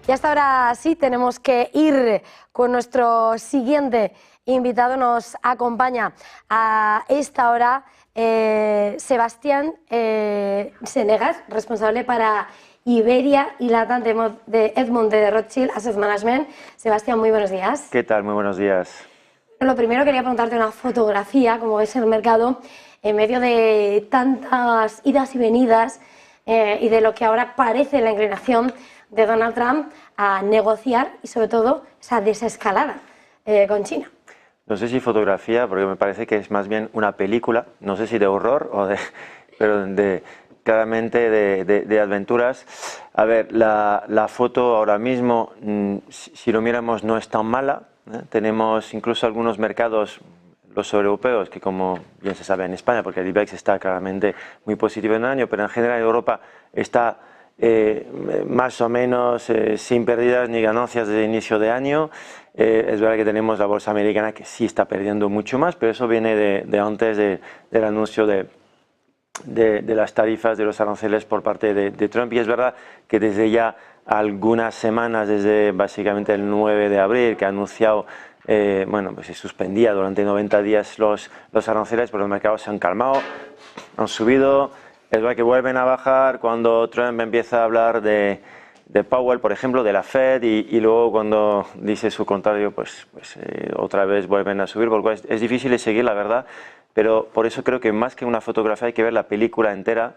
Y hasta ahora sí tenemos que ir con nuestro siguiente invitado. Nos acompaña a esta hora Sebastián Senegas, responsable para Iberia y Latam de Edmond de Rothschild Asset Management. Sebastián, muy buenos días. ¿Qué tal? Muy buenos días. Lo primero quería preguntarte una fotografía, como ves en el mercado, en medio de tantas idas y venidas y de lo que ahora parece la inclinación de Donald Trump a negociar y sobre todo esa desescalada con China. No sé si fotografía, porque me parece que es más bien una película, no sé si de horror o pero claramente de aventuras. A ver, la foto ahora mismo, si lo miramos, no es tan mala. Tenemos incluso algunos mercados, los europeos, que como bien se sabe en España, porque el IBEX está claramente muy positivo en el año, pero en general en Europa está más o menos sin pérdidas ni ganancias desde el inicio de año. Es verdad que tenemos la bolsa americana que sí está perdiendo mucho más, pero eso viene de antes del anuncio de las tarifas, de los aranceles por parte de Trump. Y es verdad que desde ya algunas semanas, desde básicamente el 9 de abril, que ha anunciado bueno, pues se suspendía durante 90 días los aranceles, pero los mercados se han calmado, han subido. Es verdad que vuelven a bajar cuando Trump empieza a hablar de Powell, por ejemplo, de la Fed, y luego cuando dice su contrario, pues otra vez vuelven a subir, porque es difícil de seguir, la verdad, pero por eso creo que más que una fotografía hay que ver la película entera.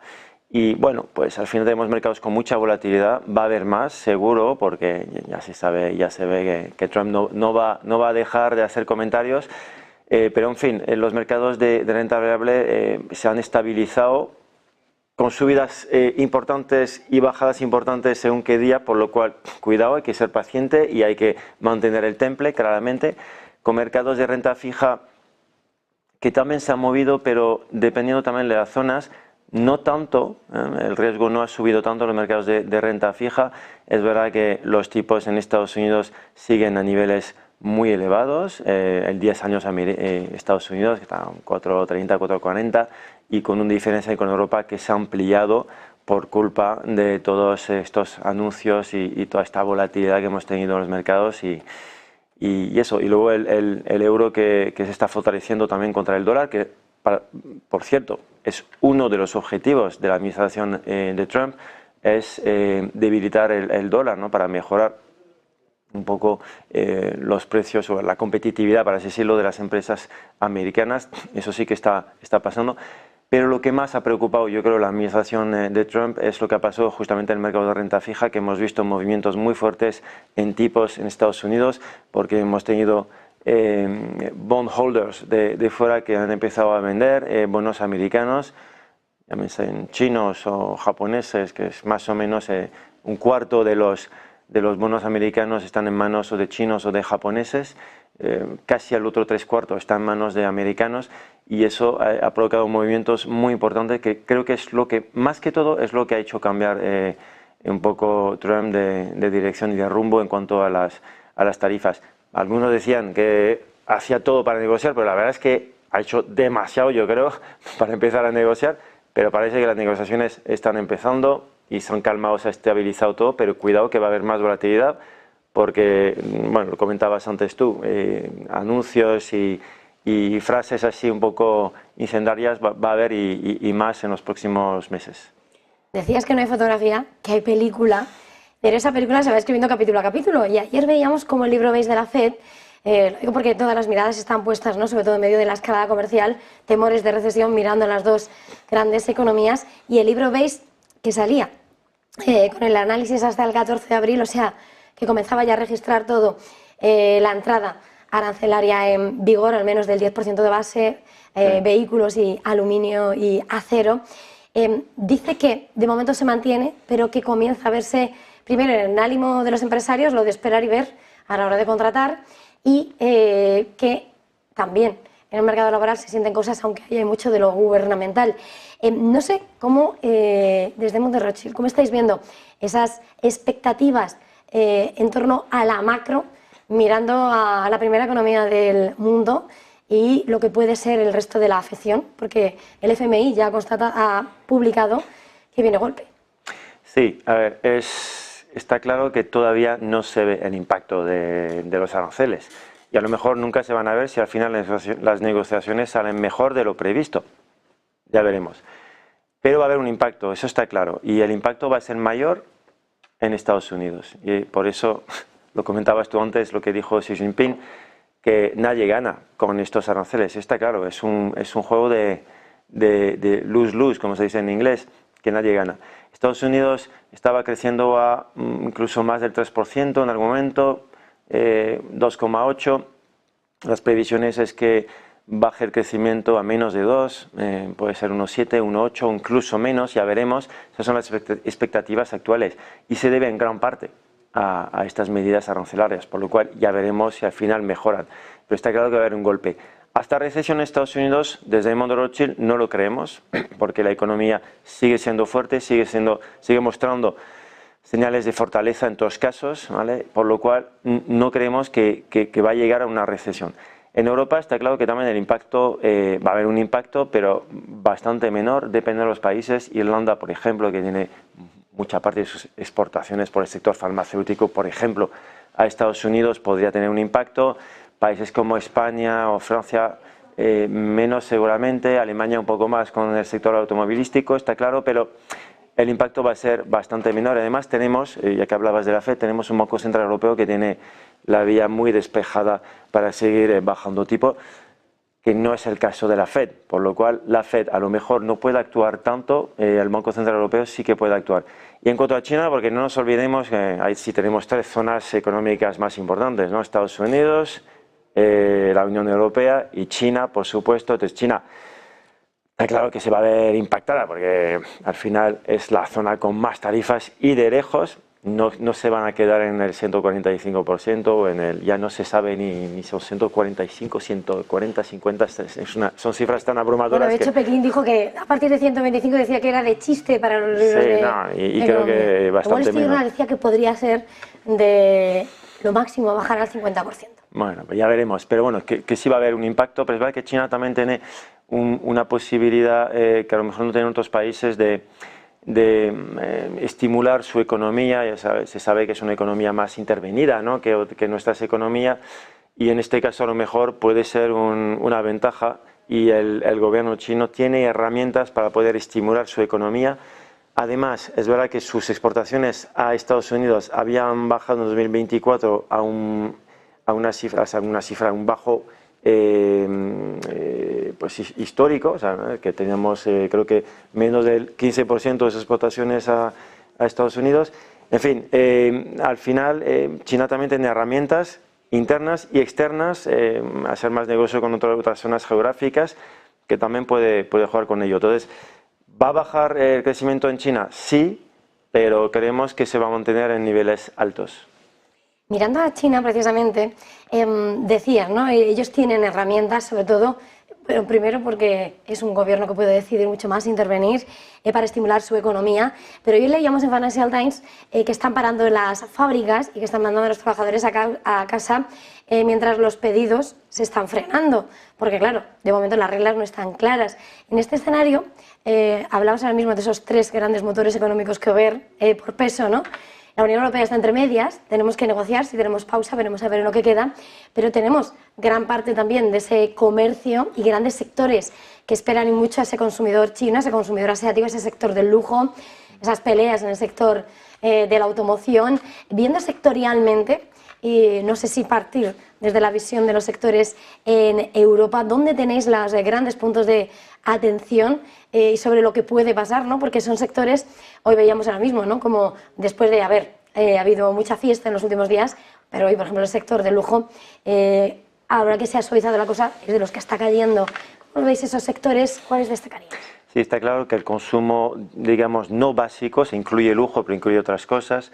Y bueno, pues al final tenemos mercados con mucha volatilidad, va a haber más seguro, porque ya se ve que Trump no va a dejar de hacer comentarios, pero en fin, los mercados de renta variable se han estabilizado con subidas importantes y bajadas importantes según qué día, por lo cual cuidado, hay que ser paciente y hay que mantener el temple claramente. Con mercados de renta fija que también se han movido, pero dependiendo también de las zonas, no tanto, el riesgo no ha subido tanto en los mercados de renta fija. Es verdad que los tipos en Estados Unidos siguen a niveles muy elevados, el 10 años Estados Unidos que está en 4.30, 4.40, y con una diferencia con Europa que se ha ampliado por culpa de todos estos anuncios y toda esta volatilidad que hemos tenido en los mercados y eso. Y luego el euro que se está fortaleciendo también contra el dólar, que por cierto es uno de los objetivos de la administración de Trump, es debilitar el dólar, ¿no?, para mejorar un poco los precios o la competitividad, para así decirlo, de las empresas americanas. Eso sí que está pasando. Pero lo que más ha preocupado, yo creo, la administración de Trump es lo que ha pasado justamente en el mercado de renta fija, que hemos visto movimientos muy fuertes en tipos en Estados Unidos, porque hemos tenido bondholders de fuera que han empezado a vender bonos americanos, llámense en chinos o japoneses, que es más o menos un cuarto de los bonos americanos están en manos o de chinos o de japoneses. Casi el otro 3/4 está en manos de americanos, y eso ha provocado movimientos muy importantes que creo que es lo que, más que todo, es lo que ha hecho cambiar un poco Trump de dirección y de rumbo en cuanto a las tarifas. Algunos decían que hacía todo para negociar, pero la verdad es que ha hecho demasiado, yo creo, para empezar a negociar, pero parece que las negociaciones están empezando y se han calmado, se ha estabilizado todo, pero cuidado que va a haber más volatilidad, porque, bueno, lo comentabas antes tú, anuncios y frases así un poco incendiarias va a haber y más en los próximos meses. Decías que no hay fotografía, que hay película, pero esa película se va escribiendo capítulo a capítulo. Y ayer veíamos como el libro Base de la Fed, lo digo porque todas las miradas están puestas, ¿no?, sobre todo en medio de la escalada comercial, temores de recesión, mirando las dos grandes economías, y el libro Base que salía con el análisis hasta el 14 de abril, o sea, que comenzaba ya a registrar todo, la entrada arancelaria en vigor, al menos del 10% de base, vehículos y aluminio y acero. Dice que de momento se mantiene, pero que comienza a verse primero en el ánimo de los empresarios, lo de esperar y ver a la hora de contratar, y que también en el mercado laboral se sienten cosas, aunque hay mucho de lo gubernamental. No sé cómo, desde Edmond de Rothschild, cómo estáis viendo esas expectativas en torno a la macro, mirando a la primera economía del mundo y lo que puede ser el resto de la afección, porque el FMI ya ha publicado que viene golpe. Sí, a ver, es está claro que todavía no se ve el impacto de los aranceles. Y a lo mejor nunca se van a ver si al final las negociaciones salen mejor de lo previsto. Ya veremos. Pero va a haber un impacto, eso está claro. Y el impacto va a ser mayor en Estados Unidos. Y por eso, lo comentabas tú antes, lo que dijo Xi Jinping, que nadie gana con estos aranceles. Está claro, es un juego de lose-lose, como se dice en inglés, que nadie gana. Estados Unidos estaba creciendo a incluso más del 3% en algún momento, 2,8%. Las previsiones es que baje el crecimiento a menos de 2, puede ser 1,7, 1,8, incluso menos, ya veremos. Esas son las expectativas actuales y se debe en gran parte a estas medidas arancelarias, por lo cual ya veremos si al final mejoran. Pero está claro que va a haber un golpe. Hasta recesión en Estados Unidos, desde el mundo Rothschild, no lo creemos, porque la economía sigue siendo fuerte, sigue mostrando señales de fortaleza en todos casos, ¿vale? Por lo cual no creemos que va a llegar a una recesión. En Europa está claro que también el impacto, va a haber un impacto, pero bastante menor, depende de los países. Irlanda, por ejemplo, que tiene mucha parte de sus exportaciones por el sector farmacéutico, por ejemplo, a Estados Unidos podría tener un impacto. Países como España o Francia menos seguramente, Alemania un poco más con el sector automovilístico, está claro, pero el impacto va a ser bastante menor. Además tenemos, ya que hablabas de la FED, tenemos un Banco Central Europeo que tiene la vía muy despejada para seguir bajando tipo, que no es el caso de la FED, por lo cual la FED a lo mejor no puede actuar tanto, el Banco Central Europeo sí que puede actuar. Y en cuanto a China, porque no nos olvidemos que ahí sí tenemos tres zonas económicas más importantes, ¿no? Estados Unidos, la Unión Europea y China, por supuesto. Entonces China está claro que se va a ver impactada porque al final es la zona con más tarifas y de lejos no se van a quedar en el 145% o en el, ya no se sabe ni son 145, 140, 50, son cifras tan abrumadoras. Bueno, de hecho Pekín dijo que a partir de 125 decía que era de chiste para los libros sí, y creo que bastante menos. Decía que podría ser de lo máximo bajar al 50%. Bueno, pues ya veremos, pero bueno, que sí va a haber un impacto, pero es verdad que China también tiene una posibilidad que a lo mejor no tienen otros países de estimular su economía. Ya se sabe que es una economía más intervenida, ¿no? que nuestras economías, y en este caso a lo mejor puede ser una ventaja, y el gobierno chino tiene herramientas para poder estimular su economía. Además, es verdad que sus exportaciones a Estados Unidos habían bajado en 2024 a una cifra, un bajo pues histórico, o sea, que teníamos creo que menos del 15% de sus exportaciones a Estados Unidos. En fin, al final China también tiene herramientas internas y externas, hacer más negocio con otras zonas geográficas, que también puede jugar con ello. Entonces, ¿va a bajar el crecimiento en China? Sí, pero creemos que se va a mantener en niveles altos. Mirando a China, precisamente, decías, ¿no? Ellos tienen herramientas, sobre todo, pero primero porque es un gobierno que puede decidir mucho más, intervenir para estimular su economía. Pero hoy leíamos en Financial Times que están parando las fábricas y que están mandando a los trabajadores a casa mientras los pedidos se están frenando. Porque, claro, de momento las reglas no están claras. En este escenario, hablamos ahora mismo de esos tres grandes motores económicos que ver por peso, ¿no? La Unión Europea está entre medias, tenemos que negociar, si tenemos pausa veremos a ver en lo que queda, pero tenemos gran parte también de ese comercio y grandes sectores que esperan mucho a ese consumidor chino, a ese consumidor asiático, ese sector del lujo, esas peleas en el sector de la automoción. Viendo sectorialmente, y no sé si partir desde la visión de los sectores en Europa, ¿dónde tenéis los grandes puntos de atención y sobre lo que puede pasar, ¿no? Porque son sectores, hoy veíamos ahora mismo, ¿no? Como después de haber habido mucha fiesta en los últimos días, pero hoy, por ejemplo, el sector del lujo, ahora que se ha suavizado la cosa, es de los que está cayendo. ¿Cómo veis esos sectores? ¿Cuáles destacaríais? Sí, está claro que el consumo, digamos, no básico, se incluye lujo, pero incluye otras cosas,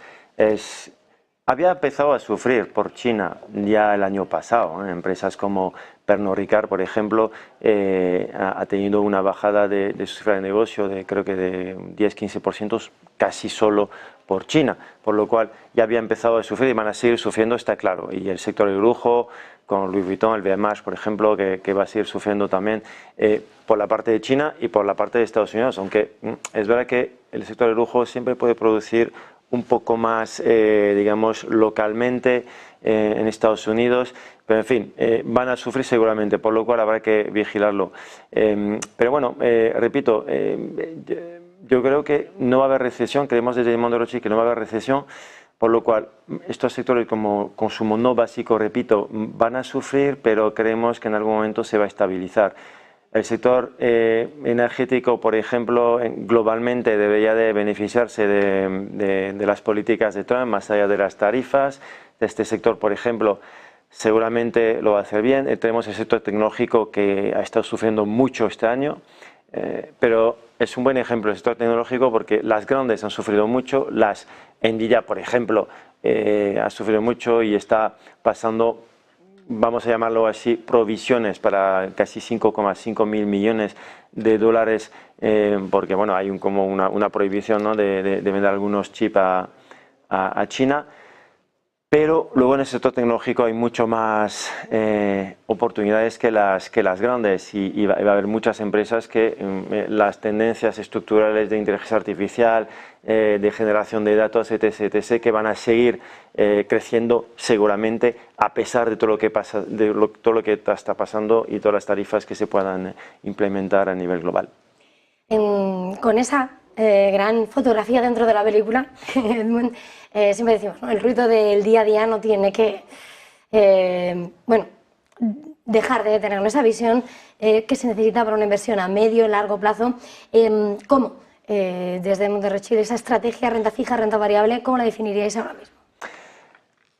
había empezado a sufrir por China ya el año pasado. Empresas como Pernod Ricard, por ejemplo, ha tenido una bajada de su cifra de negocio de creo que de 10-15% casi solo por China, por lo cual ya había empezado a sufrir y van a seguir sufriendo, está claro. Y el sector del lujo, con Louis Vuitton, el VMH, por ejemplo, que va a seguir sufriendo también por la parte de China y por la parte de Estados Unidos, aunque es verdad que el sector del lujo siempre puede producir un poco más, digamos, localmente en Estados Unidos, pero en fin, van a sufrir seguramente, por lo cual habrá que vigilarlo. Pero bueno, repito, yo creo que no va a haber recesión, creemos desde el Mundo Rothschild que no va a haber recesión, por lo cual estos sectores como consumo no básico, repito, van a sufrir, pero creemos que en algún momento se va a estabilizar. El sector energético, por ejemplo, globalmente debería de beneficiarse de las políticas de Trump, más allá de las tarifas. Este sector, por ejemplo, seguramente lo va a hacer bien. Tenemos el sector tecnológico que ha estado sufriendo mucho este año, pero es un buen ejemplo el sector tecnológico porque las grandes han sufrido mucho, las Nvidia, por ejemplo, ha sufrido mucho y está pasando, vamos a llamarlo así, provisiones para casi 5,5 mil millones de dólares, porque bueno, hay como una prohibición, ¿no?, de vender algunos chips a China. Pero luego en el sector tecnológico hay mucho más oportunidades que las grandes y va a haber muchas empresas que las tendencias estructurales de inteligencia artificial, de generación de datos, etc., que van a seguir creciendo seguramente a pesar de todo lo que pasa, todo lo que está pasando y todas las tarifas que se puedan implementar a nivel global. Con esa gran fotografía dentro de la película, Edmund, siempre decimos, ¿no?, el ruido del día a día no tiene que bueno, dejar de tener esa visión que se necesita para una inversión a medio y largo plazo. ¿Cómo, desde Mundo Rothschild, esa estrategia renta fija, renta variable, cómo la definiríais ahora mismo?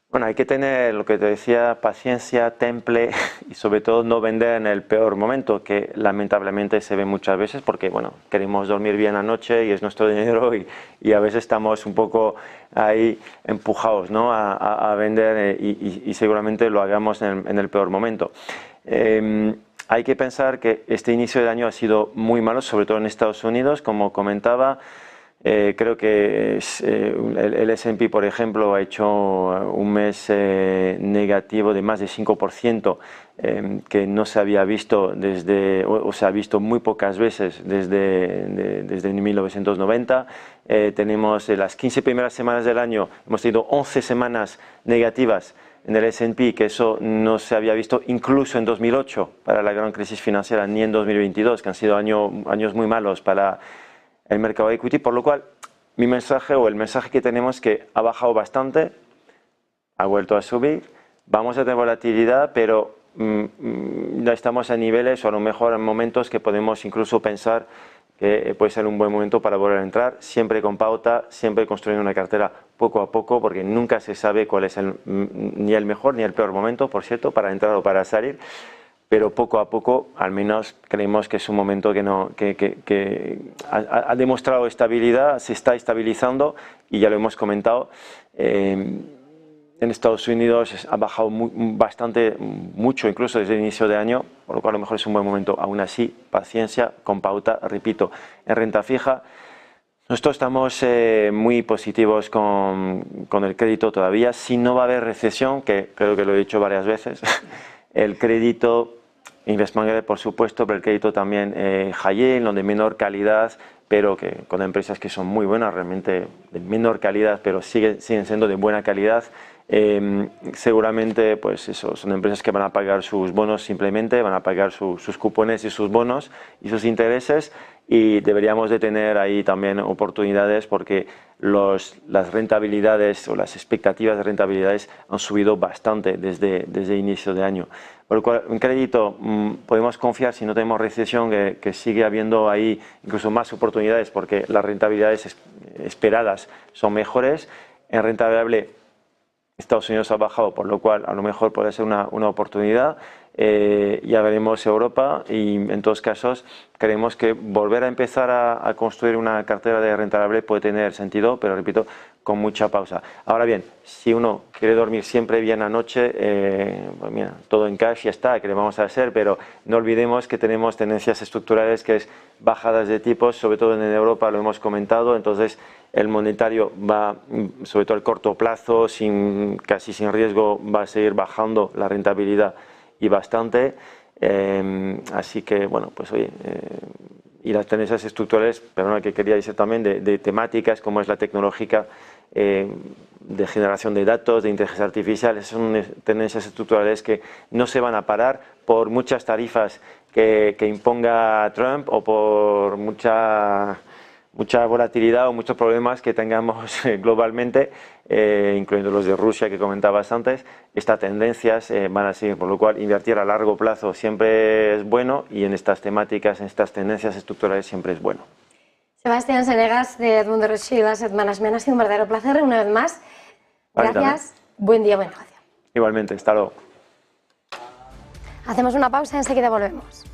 Bueno, hay que tener, lo que te decía, paciencia, temple y sobre todo no vender en el peor momento, que lamentablemente se ve muchas veces porque, bueno, queremos dormir bien anoche y es nuestro dinero y a veces estamos un poco ahí empujados, ¿no?, a vender y seguramente lo hagamos en el peor momento. Hay que pensar que este inicio de año ha sido muy malo, sobre todo en Estados Unidos, como comentaba. Creo que el S&P, por ejemplo, ha hecho un mes negativo de más de 5%, que no se había visto desde, o se ha visto muy pocas veces desde 1990. Tenemos las 15 primeras semanas del año, hemos tenido 11 semanas negativas en el S&P, que eso no se había visto incluso en 2008 para la gran crisis financiera, ni en 2022, que han sido años muy malos para el mercado de equity, por lo cual mi mensaje o el mensaje que tenemos es que ha bajado bastante, ha vuelto a subir, vamos a tener volatilidad, pero ya estamos a niveles o a lo mejor en momentos que podemos incluso pensar que puede ser un buen momento para volver a entrar, siempre con pauta, siempre construyendo una cartera poco a poco, porque nunca se sabe cuál es ni el mejor ni el peor momento, por cierto, para entrar o para salir. Pero poco a poco, al menos creemos que es un momento que ha demostrado estabilidad, se está estabilizando y ya lo hemos comentado. En Estados Unidos ha bajado mucho, incluso desde el inicio de año, por lo cual a lo mejor es un buen momento. Aún así, paciencia, con pauta, repito, en renta fija. Nosotros estamos muy positivos con el crédito todavía. Si no va a haber recesión, que creo que lo he dicho varias veces, el crédito investment grade, por supuesto, pero el crédito también high yield, de menor calidad, pero que con empresas que son muy buenas, realmente de menor calidad, pero siguen siendo de buena calidad. Seguramente pues eso, son empresas que van a pagar sus bonos simplemente, van a pagar sus cupones y sus bonos y sus intereses, y deberíamos de tener ahí también oportunidades porque las rentabilidades o las expectativas de rentabilidades han subido bastante desde inicio de año. Por lo cual, en crédito podemos confiar, si no tenemos recesión, que sigue habiendo ahí incluso más oportunidades porque las rentabilidades esperadas son mejores. En renta variable, Estados Unidos ha bajado, por lo cual a lo mejor puede ser una oportunidad. Ya veremos Europa y en todos casos creemos que volver a empezar a construir una cartera de renta variable puede tener sentido, pero repito, con mucha pausa. Ahora bien, si uno quiere dormir siempre bien anoche, pues mira, todo en cash ya está, que le vamos a hacer, pero no olvidemos que tenemos tendencias estructurales que es bajadas de tipos, sobre todo en Europa, lo hemos comentado. Entonces el monetario va, sobre todo al corto plazo, casi sin riesgo, va a seguir bajando la rentabilidad y bastante, así que bueno, pues oye, y las tendencias estructurales, perdona, que quería decir también de temáticas como es la tecnológica, de generación de datos, de inteligencia artificial, son tendencias estructurales que no se van a parar por muchas tarifas que imponga Trump o por mucha volatilidad o muchos problemas que tengamos globalmente, incluyendo los de Rusia que comentabas antes. Estas tendencias van a seguir, por lo cual invertir a largo plazo siempre es bueno y en estas temáticas, en estas tendencias estructurales siempre es bueno. Sebastián Senegas de Edmundo Rothschild Asset Management, ha sido un verdadero placer una vez más. Gracias, buen día, buen negocio. Igualmente, hasta luego. Hacemos una pausa y enseguida volvemos.